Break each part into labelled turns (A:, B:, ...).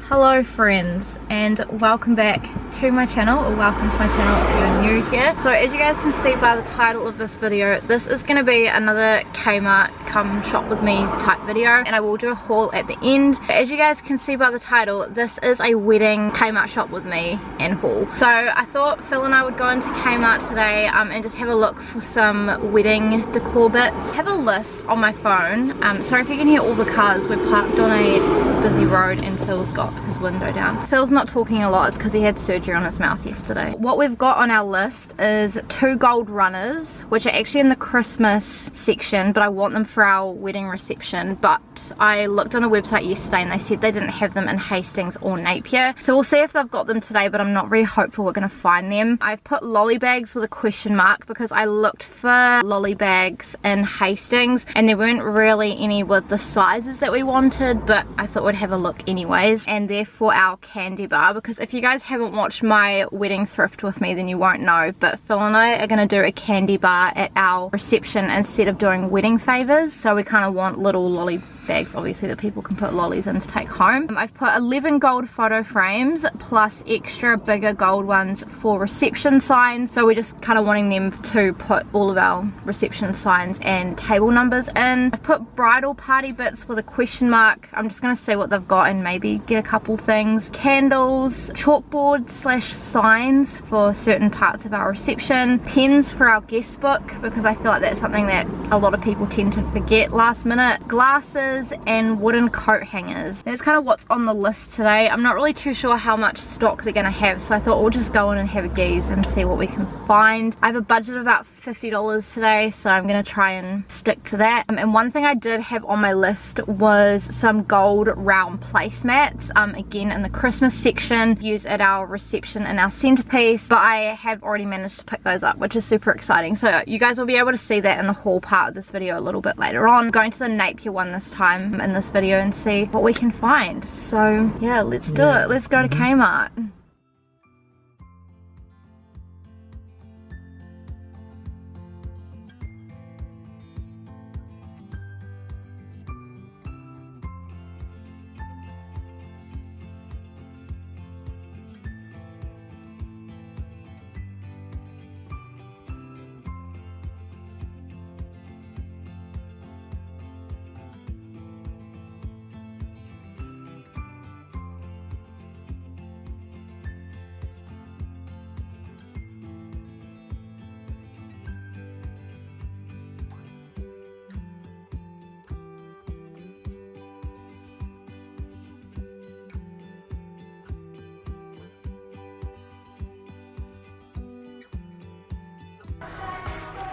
A: Hello friends, and welcome back to my channel, or welcome to my channel if you're new here. So as you guys can see by the title of this video, this is going to be another Kmart come shop with me type video, and I will do a haul at the end. As you guys can see by the title, this is a wedding Kmart shop with me and haul. So I thought Phil and I would go into Kmart today and just have a look for some wedding decor bits. I have a list on my phone. Sorry if you can hear all the cars, we're parked on a busy road and Phil's got his window down. Phil's not talking a lot, it's because he had surgery on his mouth yesterday. What we've got on our list is 2 gold runners, which are actually in the Christmas section, but I want them for our wedding reception. But I looked on the website yesterday and they said they didn't have them in Hastings or Napier, so we'll see if they've got them today, but I'm not very hopeful we're going to find them. I've put lolly bags with a question mark because I looked for lolly bags in Hastings and there weren't really any with the sizes that we wanted, but I thought we'd have a look anyways. And they're for our candy bar, because if you guys haven't watched my wedding thrift with me then you won't know, but Phil and I are going to do a candy bar at our reception instead of doing wedding favors, so we kind of want little lolly bags obviously that people can put lollies in to take home. I've put 11 gold photo frames plus extra bigger gold ones for reception signs, so we're just kind of wanting them to put all of our reception signs and table numbers in. I've put bridal party bits with a question mark. I'm just going to see what they've got and maybe get a couple things. Candles, chalkboard slash signs for certain parts of our reception, pens for our guest book because I feel like that's something that a lot of people tend to forget last minute, glasses, and wooden coat hangers. That's kind of what's on the list today. I'm not really too sure how much stock they're going to have, so I thought we'll just go in and have a gaze and see what we can find. I have a budget of about $50 today, so I'm going to try and stick to that. And one thing I did have on my list was some gold round placemats, again in the Christmas section, used at our reception and our centerpiece, but I have already managed to pick those up, which is super exciting. So you guys will be able to see that in the haul part of this video a little bit later on. I'm going to the Napier one this time in this video and see what we can find. So yeah, let's do it. Let's go to Kmart.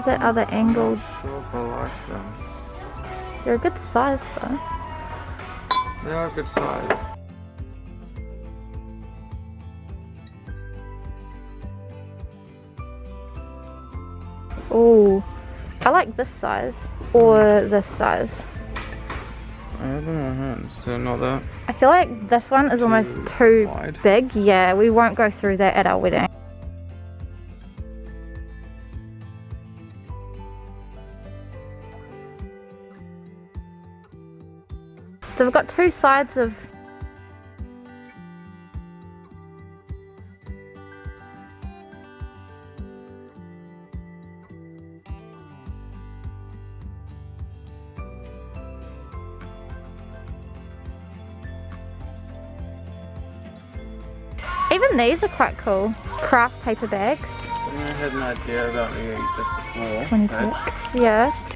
A: That other angled.
B: Sure if I like them.
A: They're a good size though.
B: They are a good size.
A: Oh, I like this size or this size.
B: I have them on my hands, so not that.
A: I feel like this one is almost too
B: wide.
A: big. Yeah, we won't go through that at our wedding. So we've got 2 sides of even these are quite cool. Craft paper bags.
B: I had an idea about the before.
A: 20 bucks. Yeah.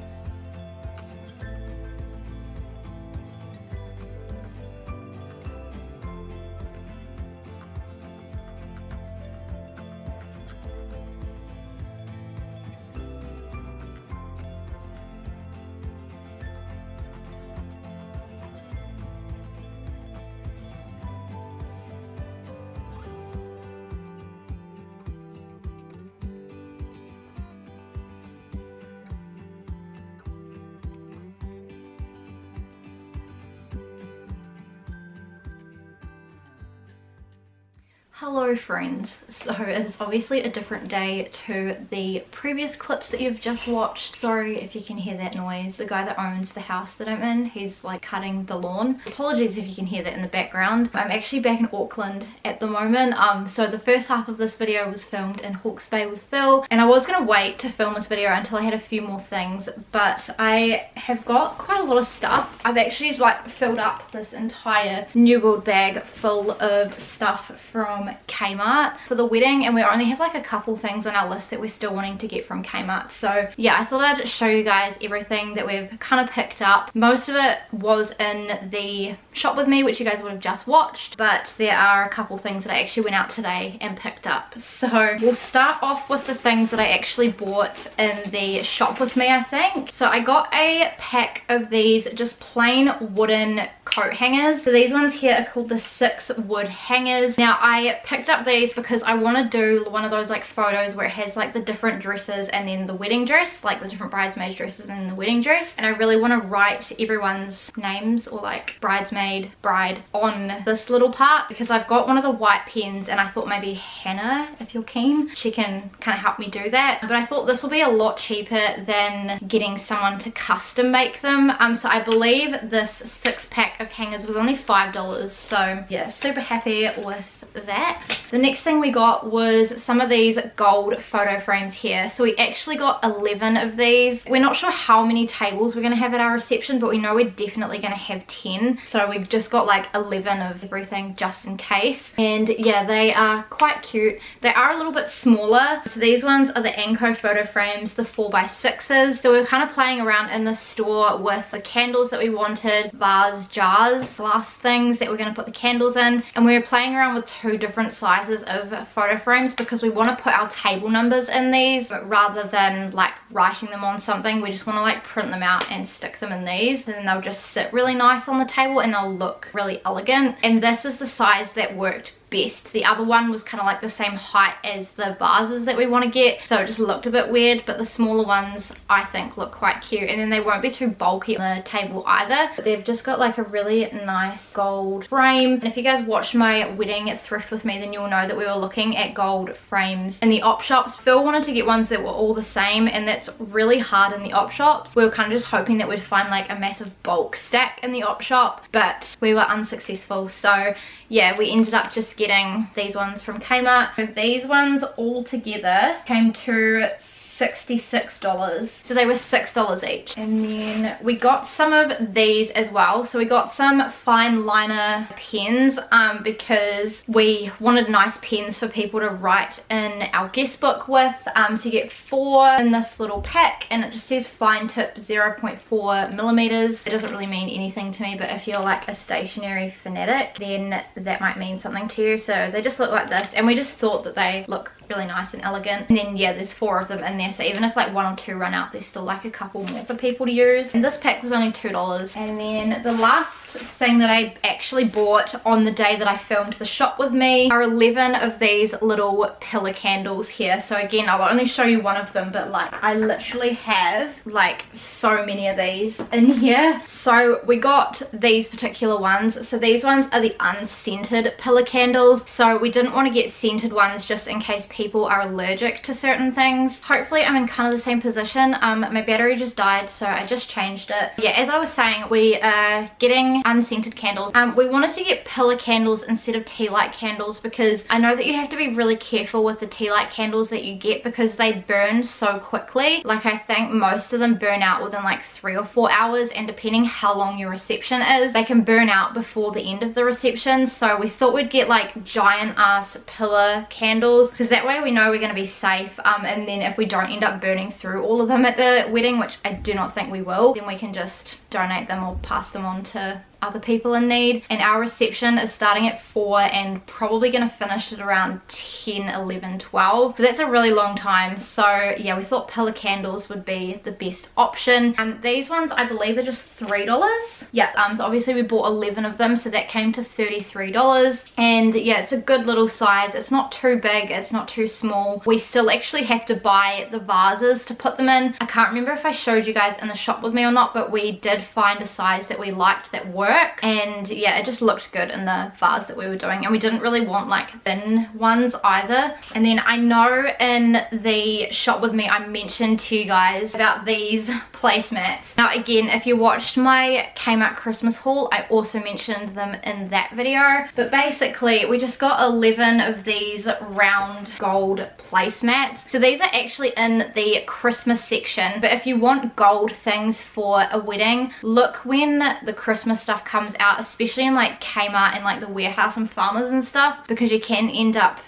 A: Hello friends, so it's obviously a different day to the previous clips that you've just watched. Sorry if you can hear that noise. The guy that owns the house that I'm in, he's like cutting the lawn. Apologies if you can hear that in the background. I'm actually back in Auckland at the moment. So the first half of this video was filmed in Hawke's Bay with Phil, and I was gonna wait to film this video until I had a few more things, but I have got quite a lot of stuff. I've actually like filled up this entire New World bag full of stuff from Kmart for the wedding, and we only have like a couple things on our list that we're still wanting to get from Kmart. So yeah, I thought I'd show you guys everything that we've kind of picked up. Most of it was in the shop with me, which you guys would have just watched, but there are a couple things that I actually went out today and picked up. So we'll start off with the things that I actually bought in the shop with me, I think. So I got a pack of these just plain wooden coat hangers. So these ones here are called the 6 wood hangers. Now I picked up these because I want to do one of those like photos where it has like the different dresses and then the wedding dress, like the different bridesmaid dresses and then the wedding dress, and I really want to write everyone's names or like bridesmaid, bride on this little part, because I've got one of the white pens and I thought maybe Hannah, if you're keen, she can kind of help me do that, but I thought this will be a lot cheaper than getting someone to custom make them. So I believe this 6-pack of hangers was only $5, so yeah, super happy with that. The next thing we got was some of these gold photo frames here. So we actually got 11 of these. We're not sure how many tables we're going to have at our reception, but we know we're definitely going to have 10, so we've just got like 11 of everything just in case. And yeah, they are quite cute. They are a little bit smaller. So these ones are the Anko photo frames, the 4x6s. So we were kind of playing around in the store with the candles that we wanted, vase jars, glass things that we're going to put the candles in, and we were playing around with 2 different sizes of photo frames because we want to put our table numbers in these, but rather than like writing them on something, we just want to like print them out and stick them in these, and then they'll just sit really nice on the table and they'll look really elegant. And this is the size that worked best. The other one was kind of like the same height as the vases that we want to get, so it just looked a bit weird, but the smaller ones I think look quite cute, and then they won't be too bulky on the table either. But they've just got like a really nice gold frame, and if you guys watched my wedding thrift with me, then you'll know that we were looking at gold frames in the op shops. Phil wanted to get ones that were all the same, and that's really hard in the op shops. We were kind of just hoping that we'd find like a massive bulk stack in the op shop, but we were unsuccessful. So yeah, we ended up just getting these ones from Kmart. So these ones all together came to $66, so they were $6 each. And then we got some of these as well. So we got some fine liner pens because we wanted nice pens for people to write in our guest book with. So you get 4 in this little pack, and it just says fine tip 0.4 millimeters. It doesn't really mean anything to me, but if you're like a stationery fanatic, then that might mean something to you. So they just look like this, and we just thought that they look really nice and elegant. And then yeah, there's 4 of them in there, so even if like 1 or 2 run out, there's still like a couple more for people to use. And this pack was only $2. And then the last thing that I actually bought on the day that I filmed the shop with me are 11 of these little pillar candles here. So again, I'll only show you one of them, but like I literally have like so many of these in here. So we got these particular ones. So these ones are the unscented pillar candles, so we didn't want to get scented ones just in case people are allergic to certain things. Hopefully I'm in kind of the same position. My battery just died, so I just changed it. Yeah, as I was saying, we are getting unscented candles. We wanted to get pillar candles instead of tea light candles, because I know that you have to be really careful with the tea light candles that you get because they burn so quickly. Like I think most of them burn out within like 3 or 4 hours, and depending how long your reception is, they can burn out before the end of the reception. So we thought we'd get like giant ass pillar candles, because that way we know we're going to be safe, and then if we don't end up burning through all of them at the wedding, which I do not think we will, then we can just donate them or pass them on to other people in need. And our reception is starting at 4 and probably going to finish at around 10, 11, 12. So that's a really long time. So yeah, we thought pillar candles would be the best option. These ones I believe are just $3. Yeah, so obviously we bought 11 of them, so that came to $33. And yeah, it's a good little size. It's not too big, it's not too small. We still actually have to buy the vases to put them in. I can't remember if I showed you guys in the shop with me or not, but we did find a size that we liked that worked work, and yeah, it just looked good in the vase that we were doing, and we didn't really want like thin ones either. And then I know in the shop with me I mentioned to you guys about these placemats. Now again, if you watched my Kmart Christmas haul, I also mentioned them in that video, but basically we just got 11 of these round gold placemats. So these are actually in the Christmas section, but if you want gold things for a wedding, look when the Christmas stuff comes out, especially in like Kmart and like the Warehouse and Farmers and stuff, because you can end up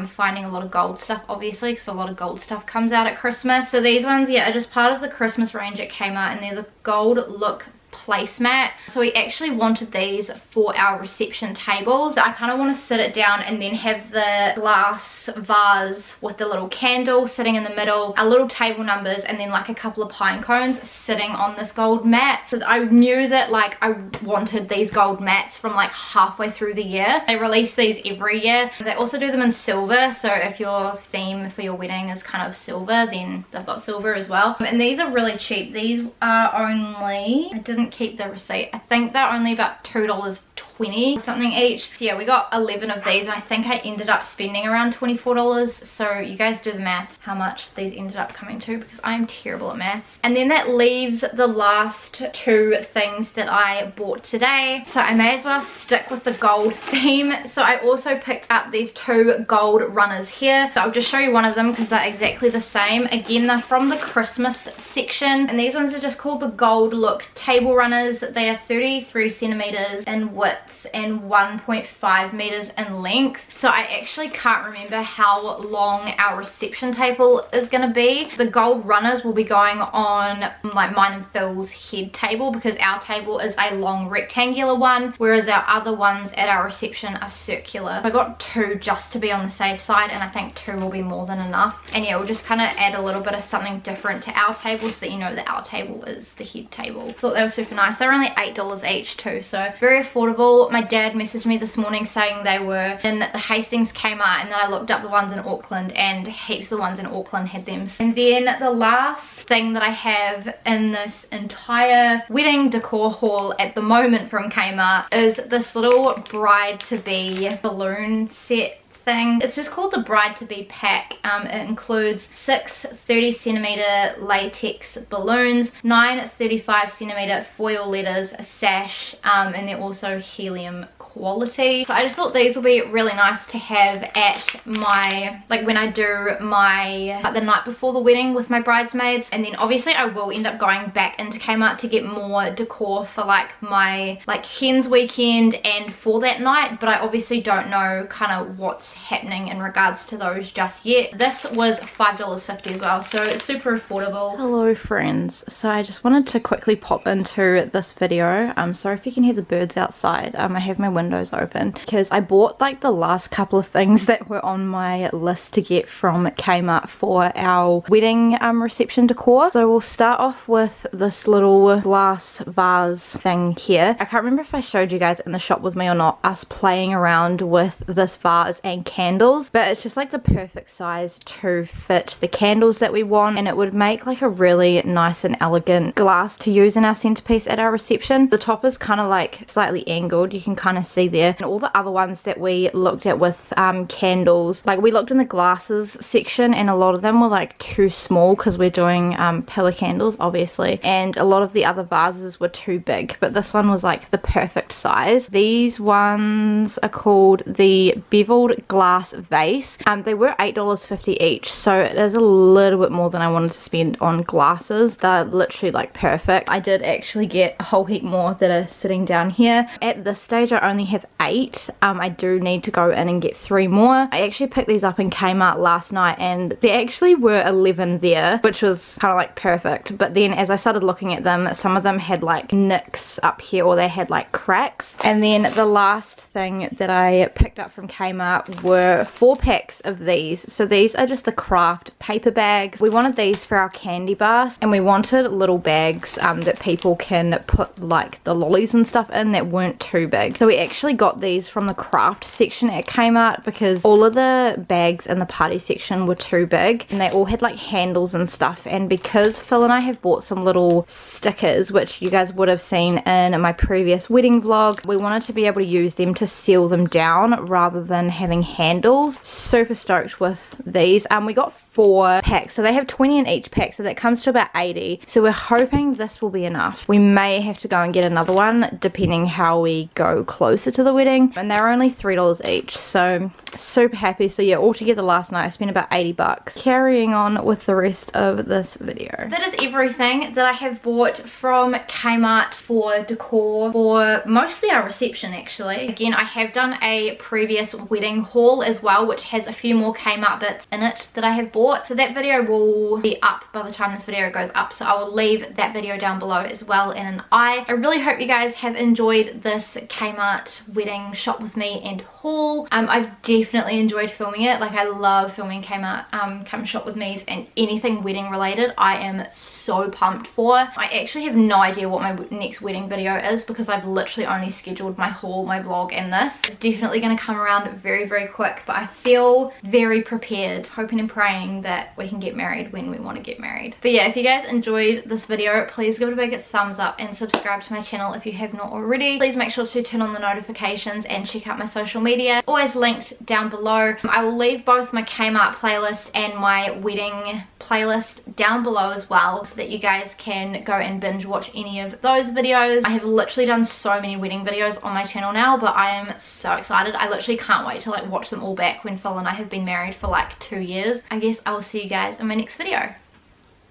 A: finding a lot of gold stuff, obviously, because a lot of gold stuff comes out at Christmas. So these ones, yeah, are just part of the Christmas range at Kmart, and they're the gold look placemat. So we actually wanted these for our reception tables. I kind of want to sit it down and then have the glass vase with the little candle sitting in the middle, our little table numbers, and then like a couple of pine cones sitting on this gold mat. So I knew that like I wanted these gold mats from like halfway through the year. They release these every year. They also do them in silver, so if your theme for your wedding is kind of silver, then they've got silver as well. And these are really cheap. These are only, I didn't keep the receipt, I think they're only about $2.20 or something each. So yeah, we got 11 of these, and I think I ended up spending around $24. So you guys do the math how much these ended up coming to, because I'm terrible at maths. And then that leaves the last two things that I bought today, so I may as well stick with the gold theme. So I also picked up these two gold runners here, so I'll just show you one of them because they're exactly the same. Again, they're from the Christmas section, and these ones are just called the gold look table runners. They are 33 centimeters in width and 1.5 meters in length. So I actually can't remember how long our reception table is going to be. The gold runners will be going on like mine and Phil's head table, because our table is a long rectangular one, whereas our other ones at our reception are circular. So I got two just to be on the safe side, and I think two will be more than enough. And yeah, we'll just kind of add a little bit of something different to our table so that you know that our table is the head table. Thought they were super nice. They're only $8 each too, so very affordable. My dad messaged me this morning saying they were in the Hastings Kmart, and then I looked up the ones in Auckland, and heaps of the ones in Auckland had them. And then the last thing that I have in this entire wedding decor haul at the moment from Kmart is this little bride-to-be balloon set thing. It's just called the bride-to-be pack. It includes 6 30cm latex balloons, 9 35cm foil letters, a sash, and they're also helium quality. So I just thought these will be really nice to have at my, like when I do my the night before the wedding with my bridesmaids. And then obviously I will end up going back into Kmart to get more decor for like my like hens weekend and for that night, but I obviously don't know kind of what's happening in regards to those just yet. This was $5.50 as well, so it's super affordable. Hello friends, so I just wanted to quickly pop into this video. I'm sorry if you can hear the birds outside. I have my windows open because I bought like the last couple of things that were on my list to get from Kmart for our wedding reception decor. So we'll start off with this little glass vase thing here. I can't remember if I showed you guys in the shop with me or not, us playing around with this vase and candles, but it's just like the perfect size to fit the candles that we want, and it would make like a really nice and elegant glass to use in our centerpiece at our reception. The top is kind of like slightly angled, you can kind of see there. And all the other ones that we looked at with candles, like we looked in the glasses section, and a lot of them were like too small because we're doing pillar candles obviously, and a lot of the other vases were too big, but this one was like the perfect size. These ones are called the beveled glass vase. They were $8.50 each, so it is a little bit more than I wanted to spend on glasses. They're literally like perfect. I did actually get a whole heap more that are sitting down here. At this stage I only have 8. I do need to go in and get 3 more. I actually picked these up in Kmart last night, and there actually were 11 there, which was kind of like perfect. But then as I started looking at them, some of them had like nicks up here, or they had like cracks. And then the last thing that I picked up from Kmart were 4 packs of these. So these are just the craft paper bags. We wanted these for our candy bars, and we wanted little bags that people can put like the lollies and stuff in that weren't too big. So we actually got these from the craft section at Kmart because all of the bags in the party section were too big, and they all had like handles and stuff. And because Phil and I have bought some little stickers, which you guys would have seen in my previous wedding vlog, we wanted to be able to use them to seal them down rather than having handles. Super stoked with these. We got 4 packs, so they have 20 in each pack, so that comes to about 80. So we're hoping this will be enough. We may have to go and get another one depending how we go closer to the wedding, and they're only $3 each, so super happy. So yeah, altogether last night I spent about 80 bucks. Carrying on with the rest of this video, that is everything that I have bought from Kmart for decor for mostly our reception. Actually, again, I have done a previous wedding haul as well, which has a few more Kmart bits in it that I have bought, so that video will be up by the time this video goes up, so I will leave that video down below as well. And I really hope you guys have enjoyed this Kmart wedding shop with me and haul. I've definitely enjoyed filming it. Like, I love filming Kmart come shop with me's, and anything wedding related I am so pumped for. I actually have no idea what my next wedding video is because I've literally only scheduled my haul, my vlog, and this. It's definitely going to come around very, very quick, but I feel very prepared, hoping and praying that we can get married when we want to get married. But yeah, if you guys enjoyed this video, please give it a big thumbs up and subscribe to my channel if you have not already. Please make sure to turn on the notifications and check out my social media. It's always linked down below. I will leave both my Kmart playlist and my wedding playlist down below as well, so that you guys can go and binge watch any of those videos. I have literally done so many wedding videos on my channel now, but I am so excited. I literally can't wait to like watch them all back when Phil and I have been married for like 2 years. I guess I will see you guys in my next video.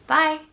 A: Bye!